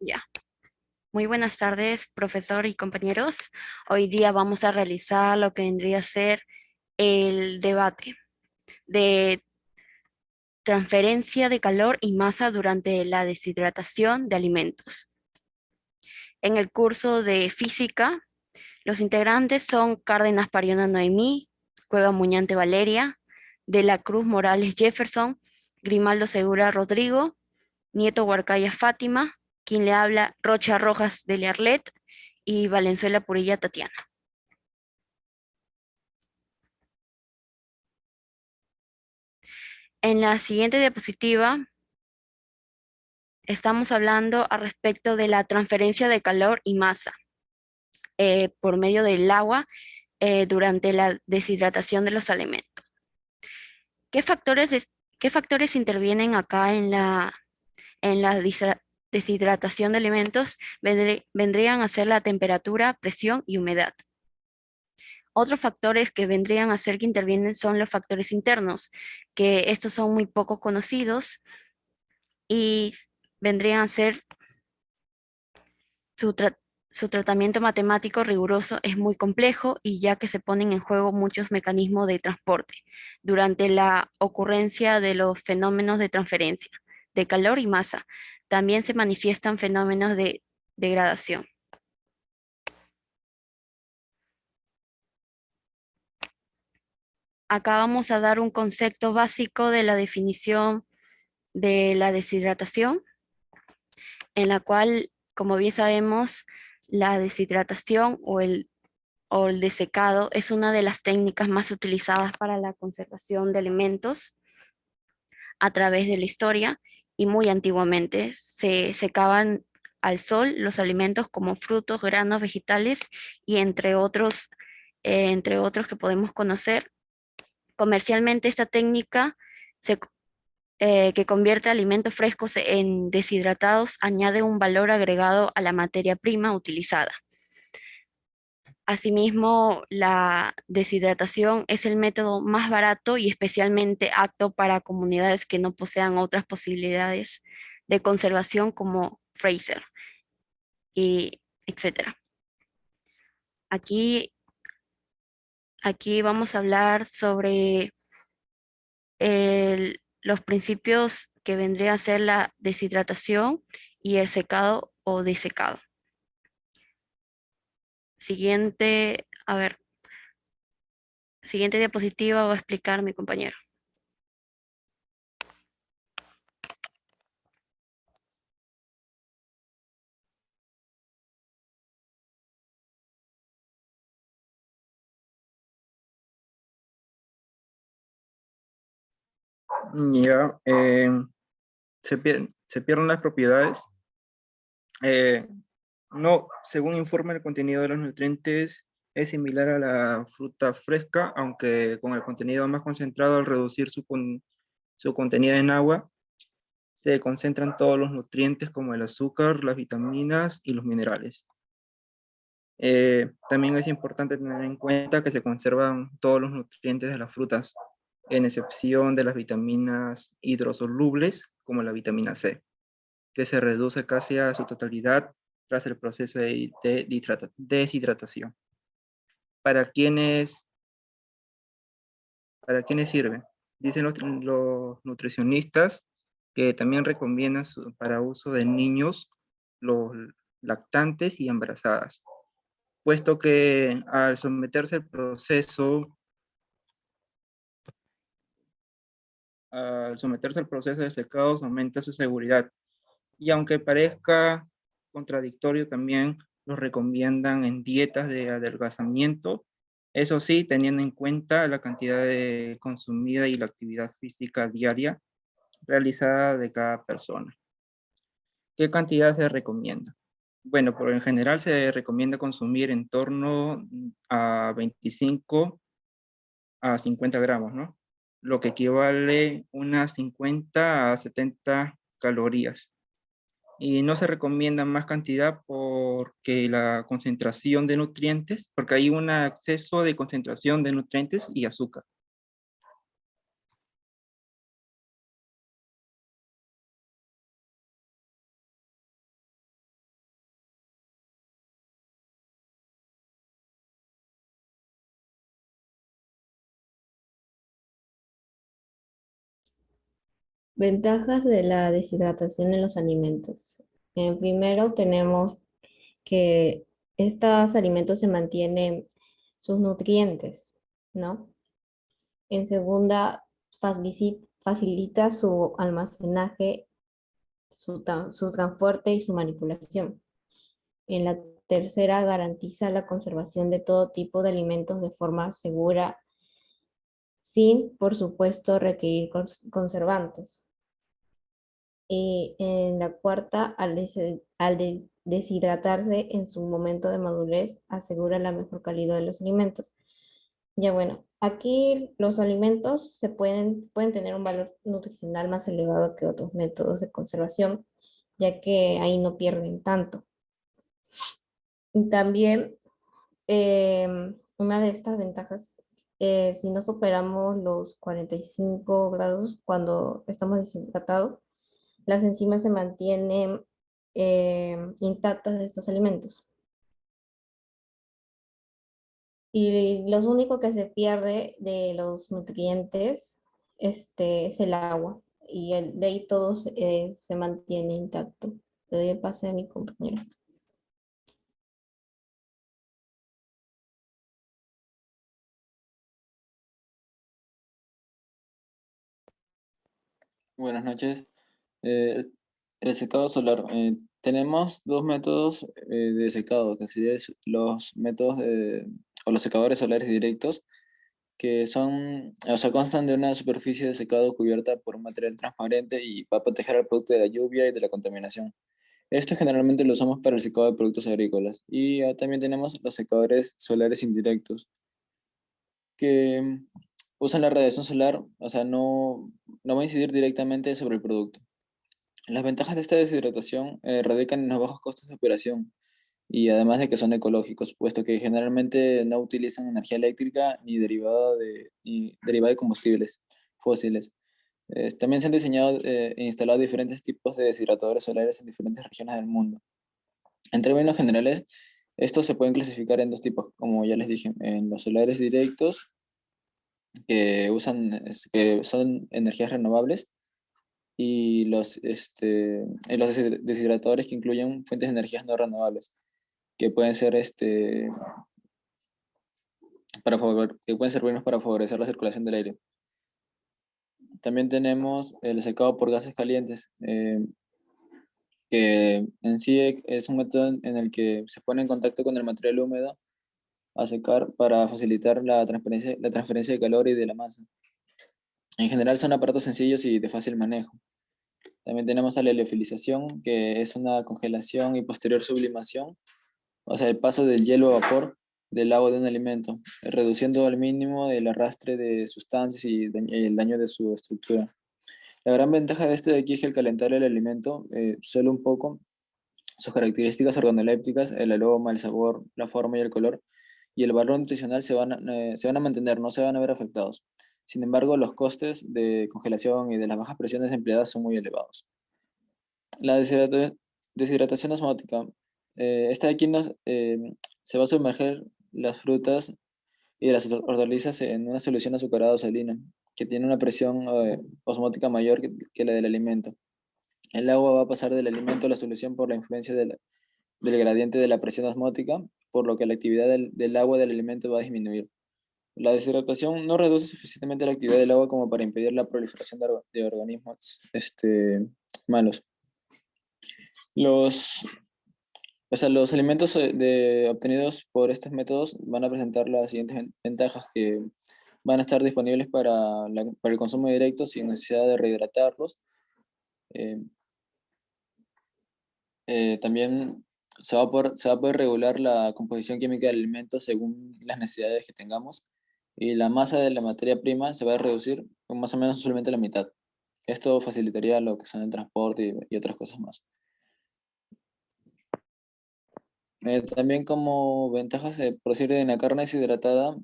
Ya. Muy buenas tardes, profesor y compañeros. Hoy día vamos a realizar lo que vendría a ser el debate de transferencia de calor y masa durante la deshidratación de alimentos. En el curso de física, los integrantes son Cárdenas Pariona Noemí, Cueva Muñante Valeria, De la Cruz Morales Jefferson, Grimaldo Segura Rodrigo, Nieto Huarcaya Fátima, quien le habla Rocha Rojas de Learlet y Valenzuela Purilla Tatiana. En la siguiente diapositiva estamos hablando al respecto de la transferencia de calor y masa por medio del agua durante la deshidratación de los alimentos. ¿Qué factores, qué factores intervienen acá en la deshidratación de alimentos? Vendrían a ser la temperatura, presión y humedad. Otros factores que vendrían a ser que intervienen son los factores internos, que estos son muy poco conocidos y vendrían a ser su, su tratamiento matemático riguroso es muy complejo y ya que se ponen en juego muchos mecanismos de transporte durante la ocurrencia de los fenómenos de transferencia de calor y masa. También se manifiestan fenómenos de degradación. Acá vamos a dar un concepto básico de la definición de la deshidratación, en la cual, como bien sabemos, la deshidratación o el desecado es una de las técnicas más utilizadas para la conservación de alimentos a través de la historia y muy antiguamente se secaban al sol los alimentos como frutos, granos, vegetales y entre otros que podemos conocer. Comercialmente esta técnica que convierte alimentos frescos en deshidratados añade un valor agregado a la materia prima utilizada. Asimismo, la deshidratación es el método más barato y especialmente apto para comunidades que no posean otras posibilidades de conservación como freezer y etcétera. Aquí, aquí vamos a hablar sobre los principios que vendría a ser la deshidratación y el secado o desecado. Siguiente, a ver, siguiente diapositiva va a explicar mi compañero. Ya, se pierden las propiedades. Eh, no, según informa el contenido de los nutrientes, es similar a la fruta fresca, aunque con el contenido más concentrado al reducir su contenido en agua, se concentran todos los nutrientes como el azúcar, las vitaminas y los minerales. También es importante tener en cuenta que se conservan todos los nutrientes de las frutas, en excepción de las vitaminas hidrosolubles, como la vitamina C, que se reduce casi a su totalidad tras el proceso de deshidratación. ¿Para quiénes, para quiénes sirve? Dicen los nutricionistas que también recomiendan para uso de niños, los lactantes y embarazadas, puesto que al someterse al proceso de secado aumenta su seguridad. Y aunque parezca contradictorio, también los recomiendan en dietas de adelgazamiento, eso sí, teniendo en cuenta la cantidad de consumida y la actividad física diaria realizada de cada persona. ¿Qué cantidad se recomienda? Bueno, por en general se recomienda consumir en torno a 25 a 50 gramos, ¿no? Lo que equivale unas 50 a 70 calorías. Y no se recomienda más cantidad porque la concentración de nutrientes, porque hay un exceso de concentración de nutrientes y azúcar. Ventajas de la deshidratación en los alimentos. Primero tenemos que estos alimentos se mantienen sus nutrientes, ¿no? En segunda, facilita su almacenaje, su transporte y su manipulación. En la tercera, garantiza la conservación de todo tipo de alimentos de forma segura, sin, por supuesto, requerir conservantes. Y en la cuarta, deshidratarse en su momento de madurez, asegura la mejor calidad de los alimentos. Ya bueno, aquí los alimentos pueden tener un valor nutricional más elevado que otros métodos de conservación, ya que ahí no pierden tanto. Y también una de estas ventajas, si no superamos los 45 grados cuando estamos deshidratados, las enzimas se mantienen intactas de estos alimentos. Y lo único que se pierde de los nutrientes es el agua. Y de ahí todo se mantiene intacto. Le doy el pase a mi compañero. Buenas noches. Eh, el secado solar. Tenemos dos métodos de secado, que serían los métodos o los secadores solares directos, que son, o sea, constan de una superficie de secado cubierta por un material transparente y va a proteger al producto de la lluvia y de la contaminación. Esto generalmente lo usamos para el secado de productos agrícolas. Y también tenemos los secadores solares indirectos, que usan la radiación solar, o sea, no va a incidir directamente sobre el producto. Las ventajas de esta deshidratación radican en los bajos costos de operación y además de que son ecológicos, puesto que generalmente no utilizan energía eléctrica ni derivada de combustibles fósiles. También se han diseñado e instalado diferentes tipos de deshidratadores solares en diferentes regiones del mundo. En términos generales, estos se pueden clasificar en dos tipos, como ya les dije, en los solares directos, que son energías renovables, y los deshidratadores que incluyen fuentes de energías no renovables, que pueden ser que pueden servirnos para favorecer la circulación del aire. También tenemos el secado por gases calientes, que en sí es un método en el que se pone en contacto con el material húmedo a secar para facilitar la transferencia de calor y de la masa. En general son aparatos sencillos y de fácil manejo. También tenemos a la heliofilización, que es una congelación y posterior sublimación, o sea, el paso del hielo a vapor del agua de un alimento, reduciendo al mínimo el arrastre de sustancias y el daño de su estructura. La gran ventaja de este de aquí es que al calentar el alimento, solo un poco, sus características organolépticas, el aroma, el sabor, la forma y el color, y el valor nutricional se van a mantener, no se van a ver afectados. Sin embargo, los costes de congelación y de las bajas presiones empleadas son muy elevados. La deshidratación osmótica. Esta de aquí se va a sumerger las frutas y las hortalizas en una solución azucarada o salina, que tiene una presión osmótica mayor que la del alimento. El agua va a pasar del alimento a la solución por la influencia del gradiente de la presión osmótica, por lo que la actividad del agua del alimento va a disminuir. La deshidratación no reduce suficientemente la actividad del agua como para impedir la proliferación de organismos malos. Los, los alimentos obtenidos por estos métodos van a presentar las siguientes ventajas: que van a estar disponibles para el consumo directo sin necesidad de rehidratarlos. Eh, También se va a poder regular la composición química del alimento según las necesidades que tengamos, y la masa de la materia prima se va a reducir con más o menos solamente la mitad. Esto facilitaría lo que son el transporte y otras cosas más. También como ventajas, producir en la carne deshidratada,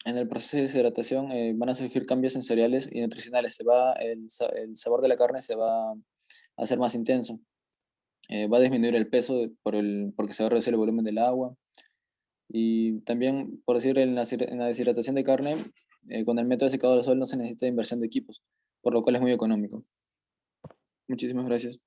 en el proceso de deshidratación van a surgir cambios sensoriales y nutricionales. El sabor de la carne se va a hacer más intenso. Va a disminuir el peso porque se va a reducir el volumen del agua. Y también, por decir, en la deshidratación de carne, con el método de secado al sol no se necesita inversión de equipos, por lo cual es muy económico. Muchísimas gracias.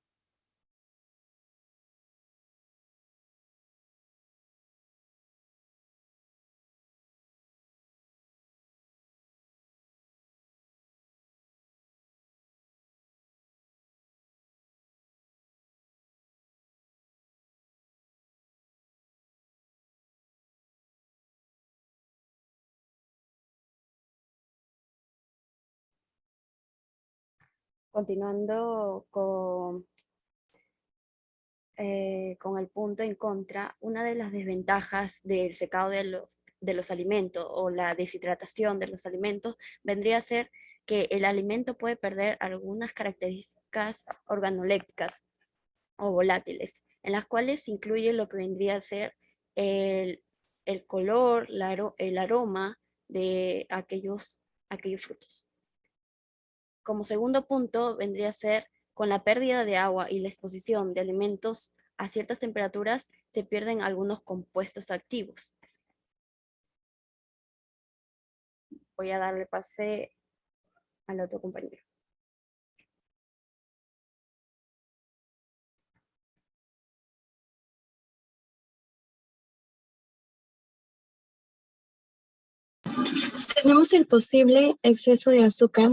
Continuando con el punto en contra, una de las desventajas del secado de los alimentos o la deshidratación de los alimentos vendría a ser que el alimento puede perder algunas características organolépticas o volátiles, en las cuales se incluye lo que vendría a ser el, el color, el aroma de aquellos frutos. Como segundo punto vendría a ser con la pérdida de agua y la exposición de alimentos a ciertas temperaturas se pierden algunos compuestos activos. Voy a darle pase al otro compañero. Tenemos el posible exceso de azúcar.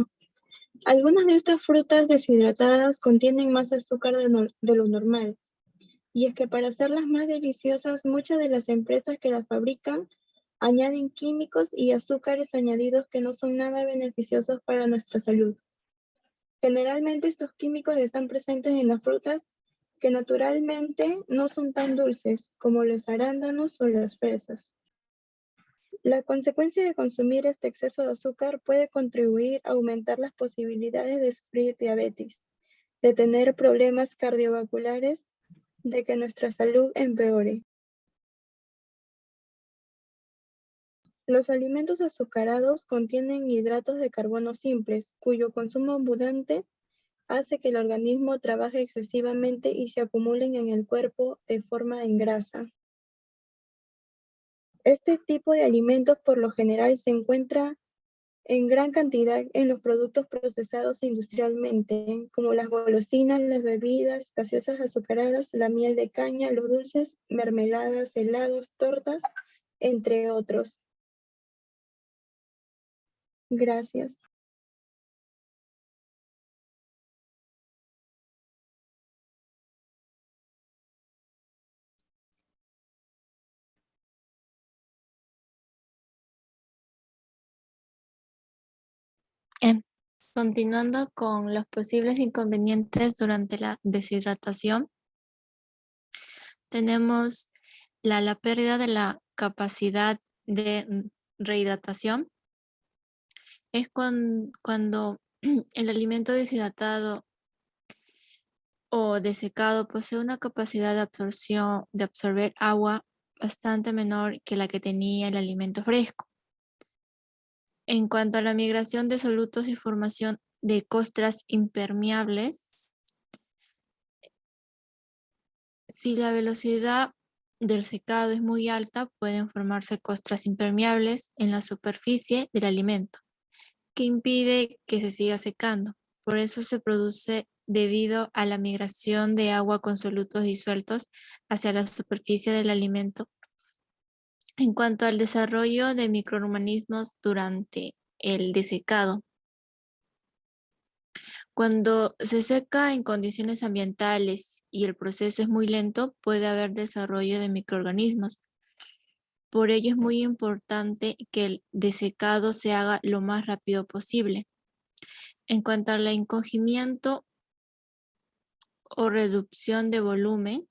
Algunas de estas frutas deshidratadas contienen más azúcar de lo normal. Y es que para hacerlas más deliciosas, muchas de las empresas que las fabrican añaden químicos y azúcares añadidos que no son nada beneficiosos para nuestra salud. Generalmente estos químicos están presentes en las frutas que naturalmente no son tan dulces como los arándanos o las fresas. La consecuencia de consumir este exceso de azúcar puede contribuir a aumentar las posibilidades de sufrir diabetes, de tener problemas cardiovasculares, de que nuestra salud empeore. Los alimentos azucarados contienen hidratos de carbono simples, cuyo consumo abundante hace que el organismo trabaje excesivamente y se acumulen en el cuerpo de forma en grasa. Este tipo de alimentos por lo general se encuentra en gran cantidad en los productos procesados industrialmente, como las golosinas, las bebidas gaseosas azucaradas, la miel de caña, los dulces, mermeladas, helados, tortas, entre otros. Gracias. Continuando con los posibles inconvenientes durante la deshidratación, tenemos la pérdida de la capacidad de rehidratación. Es cuando el alimento deshidratado o desecado posee una capacidad de absorber agua bastante menor que la que tenía el alimento fresco. En cuanto a la migración de solutos y formación de costras impermeables, si la velocidad del secado es muy alta, pueden formarse costras impermeables en la superficie del alimento, que impide que se siga secando. Por eso se produce debido a la migración de agua con solutos disueltos hacia la superficie del alimento. En cuanto al desarrollo de microorganismos durante el desecado, cuando se seca en condiciones ambientales y el proceso es muy lento, puede haber desarrollo de microorganismos. Por ello es muy importante que el desecado se haga lo más rápido posible. En cuanto al encogimiento o reducción de volumen,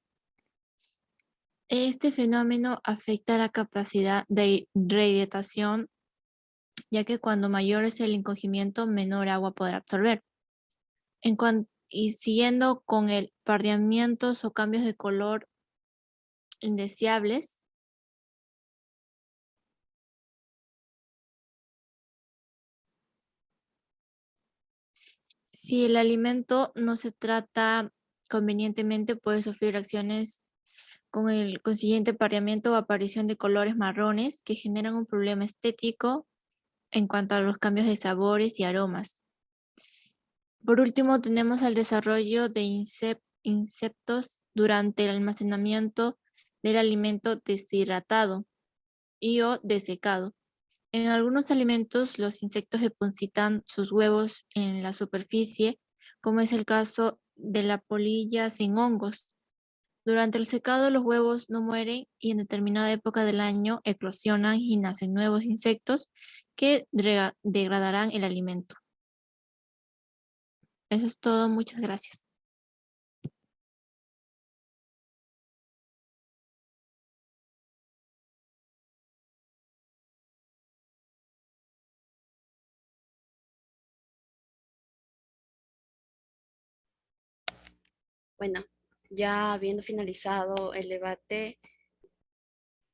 este fenómeno afecta la capacidad de rehidratación, ya que cuando mayor es el encogimiento, menor agua podrá absorber. Y siguiendo con el pardeamientos o cambios de color indeseables, si el alimento no se trata convenientemente, puede sufrir reacciones con el consiguiente pardeamiento o aparición de colores marrones que generan un problema estético en cuanto a los cambios de sabores y aromas. Por último, tenemos el desarrollo de insectos durante el almacenamiento del alimento deshidratado y o desecado. En algunos alimentos, los insectos depositan sus huevos en la superficie, como es el caso de la polilla sin hongos. Durante el secado, los huevos no mueren y en determinada época del año eclosionan y nacen nuevos insectos que degradarán el alimento. Eso es todo. Muchas gracias. Bueno, ya habiendo finalizado el debate,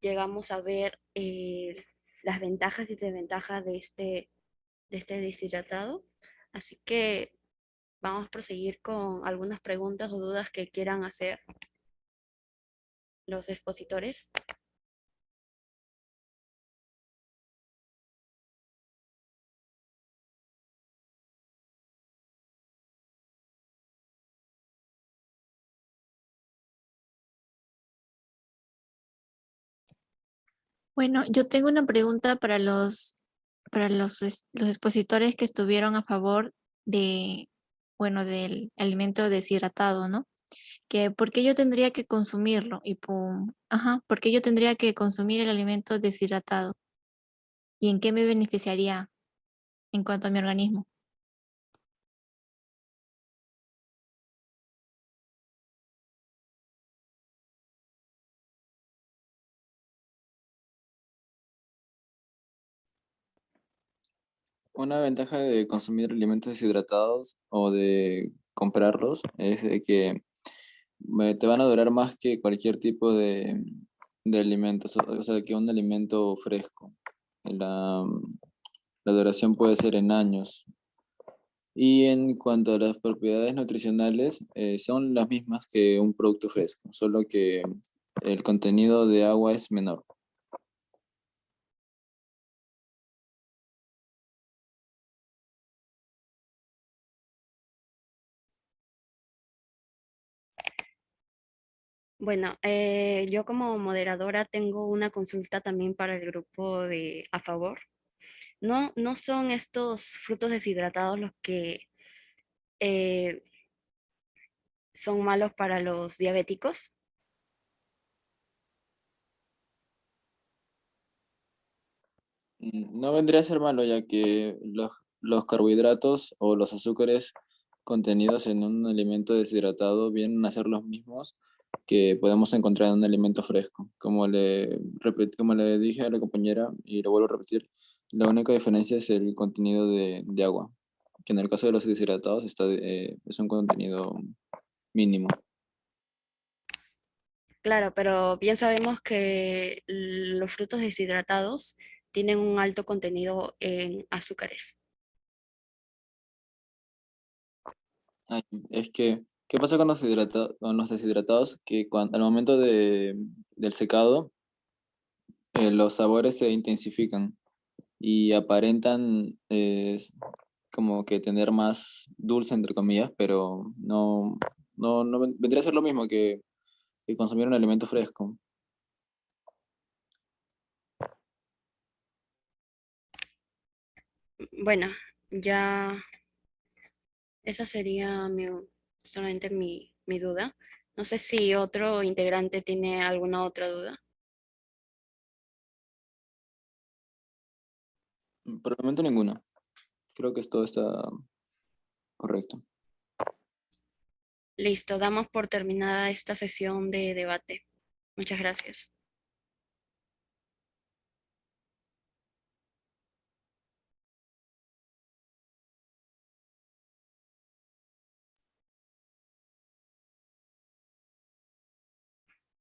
llegamos a ver las ventajas y desventajas de este deshidratado. Así que vamos a proseguir con algunas preguntas o dudas que quieran hacer los expositores. Bueno, yo tengo una pregunta para los expositores que estuvieron a favor de, bueno, del alimento deshidratado, ¿no? Que por qué yo tendría que consumirlo y por qué yo tendría que consumir el alimento deshidratado y en qué me beneficiaría en cuanto a mi organismo. Una ventaja de consumir alimentos deshidratados o de comprarlos es de que te van a durar más que cualquier tipo de alimentos, o sea, que un alimento fresco. La, la duración puede ser en años. Y en cuanto a las propiedades nutricionales, son las mismas que un producto fresco, solo que el contenido de agua es menor. Bueno, yo como moderadora tengo una consulta también para el grupo de a favor. No son estos frutos deshidratados los que eh, son malos para los diabéticos. No vendría a ser malo, ya que los carbohidratos o los azúcares contenidos en un alimento deshidratado vienen a ser los mismos que podemos encontrar en un alimento fresco. Como le dije a la compañera, y lo vuelvo a repetir, la única diferencia es el contenido de agua, que en el caso de los deshidratados es un contenido mínimo. Claro, pero bien sabemos que los frutos deshidratados tienen un alto contenido en azúcares. Ay, es que, ¿qué pasa con con los deshidratados? Que al momento del secado, los sabores se intensifican y aparentan como que tener más dulce, entre comillas, pero no vendría a ser lo mismo que consumir un alimento fresco. Bueno, ya esa sería solamente mi duda. No sé si otro integrante tiene alguna otra duda. Por el momento ninguna. Creo que todo está correcto. Listo, damos por terminada esta sesión de debate. Muchas gracias.